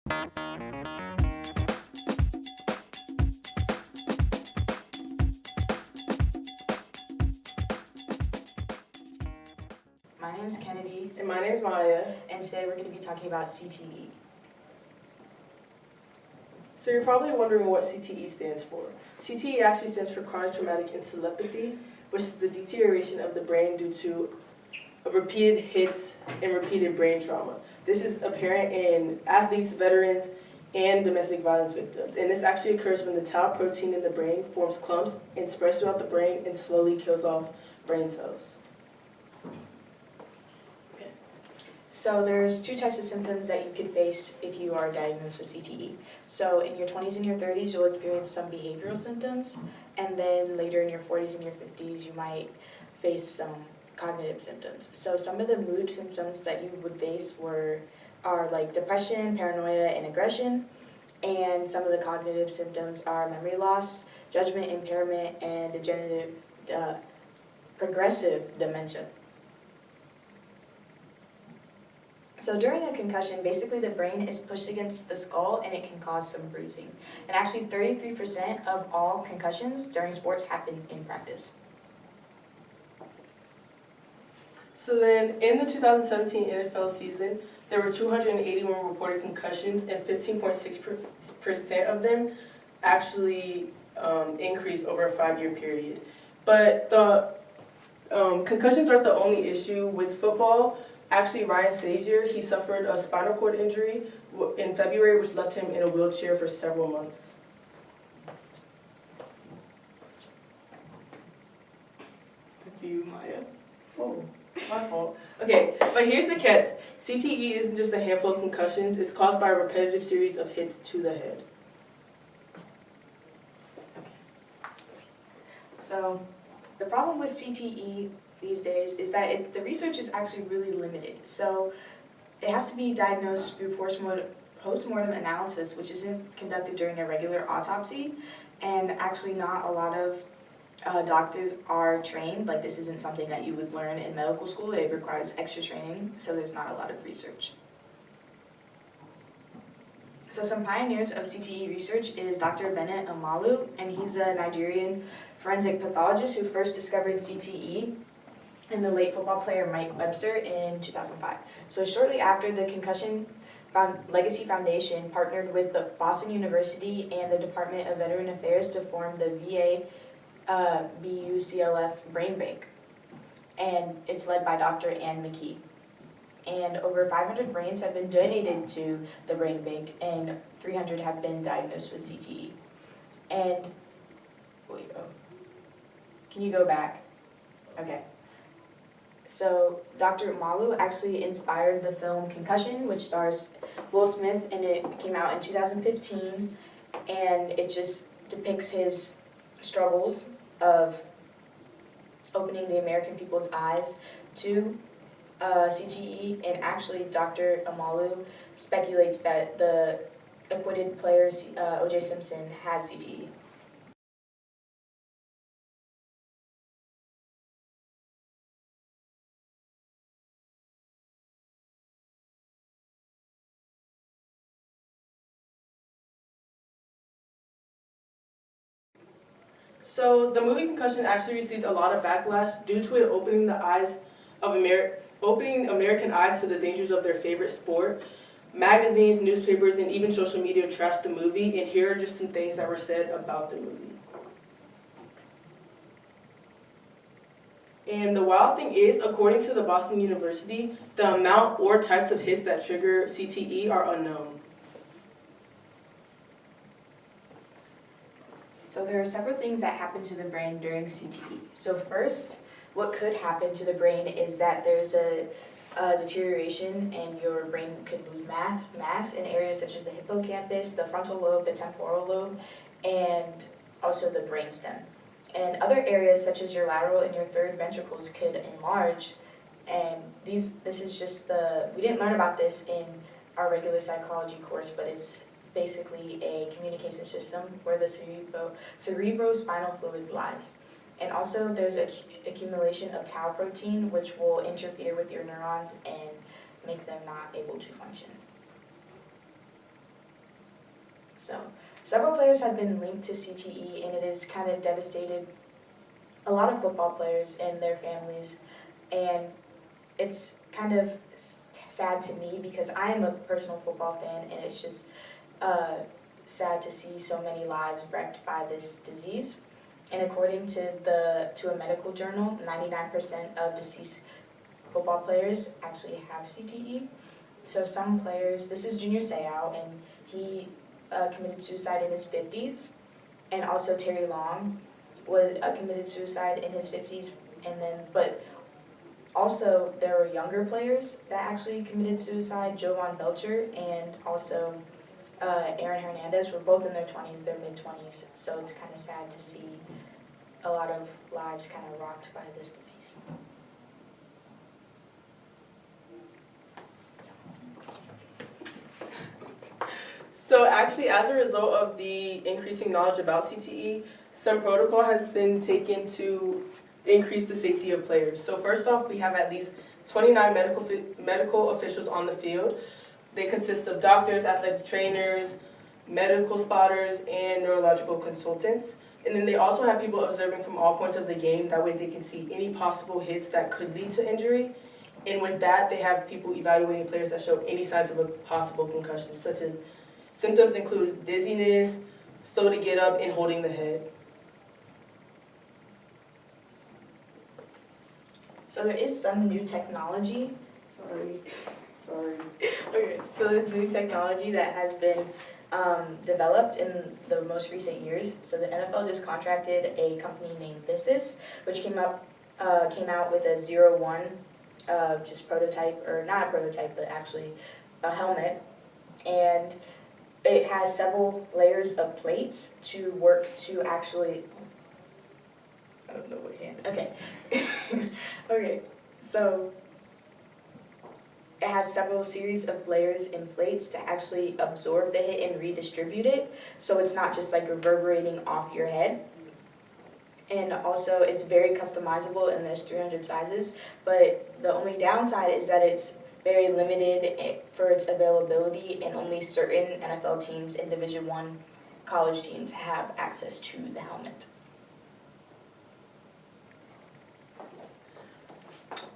My name is Kennedy. And my name is Maya. And today we're going to be talking about CTE. So you're probably wondering what CTE stands for. CTE actually stands for chronic traumatic encephalopathy, which is the deterioration of the brain due to repeated hits and repeated brain trauma. This is apparent in athletes, veterans, and domestic violence victims. And this actually occurs when the tau protein in the brain forms clumps and spreads throughout the brain and slowly kills off brain cells. So there's two types of symptoms that you could face if you are diagnosed with CTE. So in your 20s and your 30s, you'll experience some behavioral symptoms, and then later in your 40s and your 50s, you might face some cognitive symptoms. So some of the mood symptoms that you would face are like depression, paranoia, and aggression, and some of the cognitive symptoms are memory loss, judgment impairment, and degenerative progressive dementia. So during a concussion, basically the brain is pushed against the skull and it can cause some bruising. And actually 33% of all concussions during sports happen in practice. So then, in the 2017 NFL season, there were 281 reported concussions, and 15.6% of them actually increased over a 5-year period. But the concussions aren't the only issue with football. Actually, Ryan Shazier, he suffered a spinal cord injury in February, which left him in a wheelchair for several months. That's you, Maya. Oh, my fault. Okay, but here's the catch. CTE isn't just a handful of concussions. It's caused by a repetitive series of hits to the head. So the problem with CTE these days is that the research is actually really limited. So it has to be diagnosed through post-mortem analysis, which isn't conducted during a regular autopsy, and actually not a lot of doctors are trained. Like, this isn't something that you would learn in medical school. It requires extra training, so there's not a lot of research. So some pioneers of CTE research is Dr. Bennett Amalu, and he's a Nigerian forensic pathologist who first discovered CTE in the late football player Mike Webster in 2005. So shortly after, the Concussion Legacy Foundation partnered with the Boston University and the Department of Veteran Affairs to form the VA BUCLF Brain Bank. And it's led by Dr. Ann McKee. And over 500 brains have been donated to the brain bank, and 300 have been diagnosed with CTE. And, can you go back? Okay. So Dr. Malu actually inspired the film Concussion, which stars Will Smith, and it came out in 2015, and it just depicts his struggles of opening the American people's eyes to CTE, and actually Dr. Amalu speculates that the acquitted player O.J. Simpson has CTE. So the movie Concussion actually received a lot of backlash due to it opening the eyes of opening American eyes to the dangers of their favorite sport. Magazines, newspapers, and even social media trashed the movie, and here are just some things that were said about the movie. And the wild thing is, according to the Boston University, the amount or types of hits that trigger CTE are unknown. So there are several things that happen to the brain during CTE. So first, what could happen to the brain is that there's a deterioration, and your brain could lose mass in areas such as the hippocampus, the frontal lobe, the temporal lobe, and also the brainstem. And other areas such as your lateral and your third ventricles could enlarge, and this is just we didn't learn about this in our regular psychology course, but it's basically a communication system where the cerebrospinal fluid lies. And also there's accumulation of tau protein, which will interfere with your neurons and make them not able to function. So, several players have been linked to CTE, and it has kind of devastated a lot of football players and their families. And it's kind of sad to me because I am a personal football fan, and it's just sad to see so many lives wrecked by this disease. And according to a medical journal, 99% of deceased football players actually have CTE. So some players, this is Junior Seau, and he committed suicide in his 50s. And also Terry Long was committed suicide in his 50s. But also there were younger players that actually committed suicide. Jovan Belcher and also Aaron Hernandez were both in their 20s, their mid-20s. So it's kind of sad to see a lot of lives kind of rocked by this disease. So actually, as a result of the increasing knowledge about CTE, some protocol has been taken to increase the safety of players. So first off, we have at least 29 medical officials on the field. They consist of doctors, athletic trainers, medical spotters, and neurological consultants. And then they also have people observing from all points of the game. That way they can see any possible hits that could lead to injury. And with that, they have people evaluating players that show any signs of a possible concussion, such as symptoms include dizziness, slow to get up, and holding the head. So there is some new technology. Sorry. Okay, so there's new technology that has been developed in the most recent years. So the NFL just contracted a company named Visus, which came out with a 01 just prototype, or not a prototype, but actually a helmet, and it has several layers of plates to work to actually. I don't know what hand. Okay. Okay, so it has several series of layers and plates to actually absorb the hit and redistribute it, so it's not just like reverberating off your head. And also it's very customizable, and there's 300 sizes, but the only downside is that it's very limited for its availability, and only certain NFL teams and Division I college teams have access to the helmet.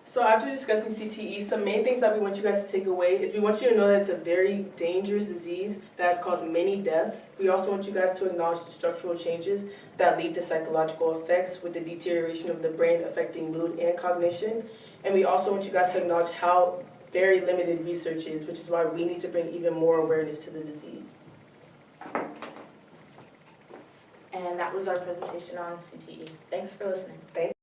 So after discussing CTE, some main things that we want you guys to take away is we want you to know that it's a very dangerous disease that has caused many deaths. We also want you guys to acknowledge the structural changes that lead to psychological effects with the deterioration of the brain affecting mood and cognition. And we also want you guys to acknowledge how very limited research is, which is why we need to bring even more awareness to the disease. And that was our presentation on CTE. Thanks for listening. Thank